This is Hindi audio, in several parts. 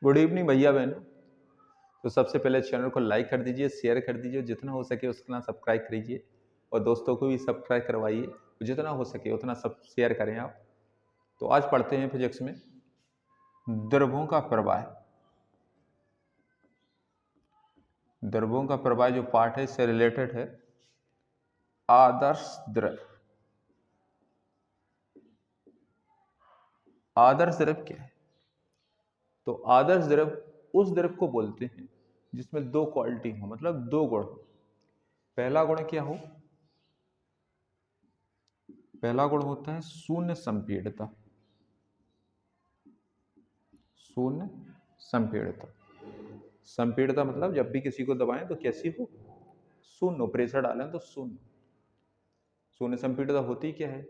गुड इवनिंग भैया बहनों। तो सबसे पहले चैनल को लाइक कर दीजिए, शेयर कर दीजिए, जितना हो सके उतना सब्सक्राइब करिए और दोस्तों को भी सब्सक्राइब करवाइए, जितना हो सके उतना सब शेयर करें आप। तो आज पढ़ते हैं फिजिक्स में द्रवों का प्रवाह। द्रवों का प्रवाह जो पार्ट है इससे रिलेटेड है आदर्श द्रव। आदर्श द्रव क्या है? तो आदर्श द्रव उस द्रव को बोलते हैं जिसमें दो क्वालिटी हो, मतलब दो गुण हो। पहला गुण क्या हो? पहला गुण होता है शून्य संपीड़ितता। शून्य संपीड़ितता। संपीड़ितता मतलब जब भी किसी को दबाएं तो कैसी हो? शून्य। प्रेशर डालें तो शून्य। शून्य संपीड़ितता होती क्या है?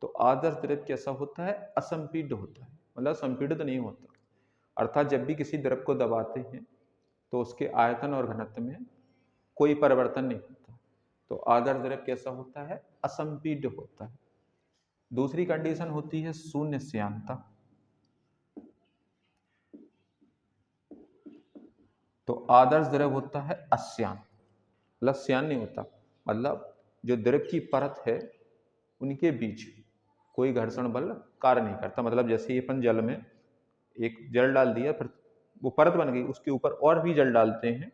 तो आदर्श द्रव कैसा होता है? असंपीड्य होता है, मतलब संपीड़ित नहीं होता। अर्थात जब भी किसी द्रव को दबाते हैं तो उसके आयतन और घनत्व में कोई परिवर्तन नहीं होता। तो आदर्श द्रव कैसा होता है? असंपीड्य होता है। दूसरी कंडीशन होती है शून्य श्यानता। तो आदर्श द्रव होता है अश्यान, मतलब श्यान नहीं होता, मतलब जो द्रव की परत है उनके बीच कोई घर्षण बल कार्य नहीं करता। मतलब जैसे अपन जल में एक जल डाल दिया, फिर वो परत बन गई, उसके ऊपर और भी जल डालते हैं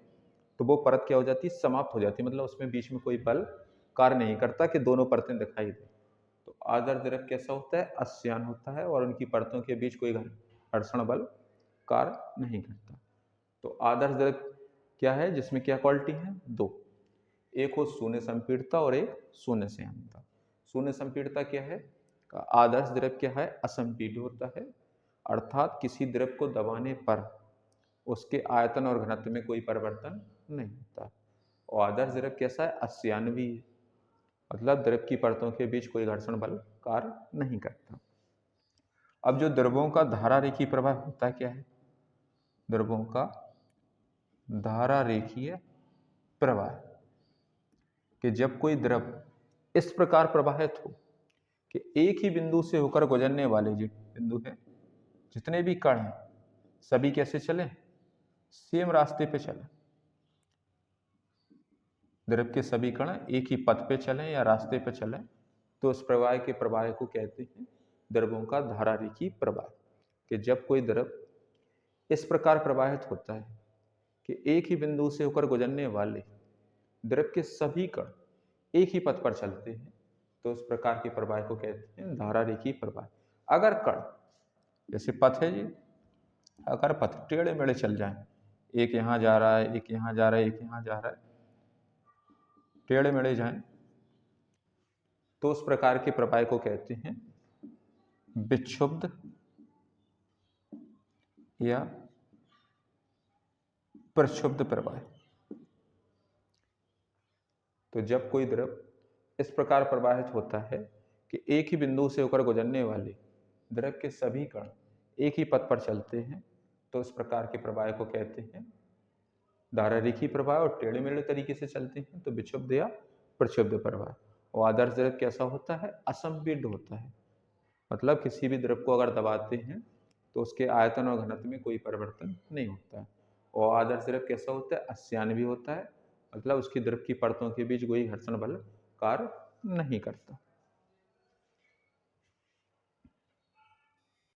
तो वो परत क्या हो जाती है? समाप्त हो जाती है। मतलब उसमें बीच में कोई बल कार्य नहीं करता कि दोनों परतें दिखाई दे। तो आदर्श द्रव कैसा होता है? अश्यान होता है और उनकी परतों के बीच कोई घर्षण बल कार्य नहीं करता। तो आदर्श द्रव क्या है जिसमें क्या क्वालिटी है? दो। एक हो शून्य संपीड़ितता और एक शून्य श्यानता। शून्य संपीड़ितता क्या है? आदर्श द्रव क्या है? असंपीड्य होता है, अर्थात किसी द्रव को दबाने पर उसके आयतन और घनत्व में कोई परिवर्तन नहीं होता। और आदर्श द्रव कैसा है? अश्यान्वी है, मतलब द्रव की परतों के बीच कोई घर्षण बल कार्य नहीं करता। अब जो द्रवों का धारा रेखीय प्रवाह होता क्या है? द्रवों का धारा रेखीय प्रवाह कि जब कोई द्रव इस प्रकार प्रवाहित हो कि एक ही बिंदु से होकर गुजरने वाले जो बिंदु है, जितने भी कण हैं, सभी कैसे चले? सेम रास्ते पे चले। द्रव के सभी कण एक ही पथ पे चलें या रास्ते पे चलें तो उस प्रवाह के प्रवाह को कहते हैं द्रवों का धारा रेखीय प्रवाह। कि जब कोई द्रव इस प्रकार प्रवाहित होता है कि एक ही बिंदु से होकर गुजरने वाले द्रव के सभी कण एक ही पथ पर चलते हैं तो उस प्रकार के प्रवाह को कहते हैं धारा रेखीय प्रवाह। अगर कण, जैसे पथ है जी, अगर पथ टेढ़े मेढ़े चल जाएं, एक यहाँ जा रहा है, एक यहाँ जा रहा है, एक यहाँ जा रहा है, टेढ़े मेढ़े जाएं, तो उस प्रकार के प्रवाह को कहते हैं विक्षुब्ध या प्रक्षुब्ध प्रवाह। तो जब कोई द्रव इस प्रकार प्रवाहित होता है कि एक ही बिंदु से होकर गुजरने वाले द्रव के सभी कण एक ही पथ पर चलते हैं तो उस प्रकार के प्रवाह को कहते हैं धारा रेखीय प्रवाह। और टेढ़े मेढ़े तरीके से चलते हैं तो विक्षुब्ध या प्रक्षुब्ध प्रवाह। और आदर्श द्रव कैसा होता है? असंपीड्य होता है, मतलब किसी भी द्रव को अगर दबाते हैं तो उसके आयतन और घनत्व में कोई परिवर्तन नहीं होता है। और आदर्श द्रव कैसा होता है? अश्यान्वी होता है, मतलब उसकी द्रव की परतों के बीच कोई घर्षण बल कार्य नहीं करता।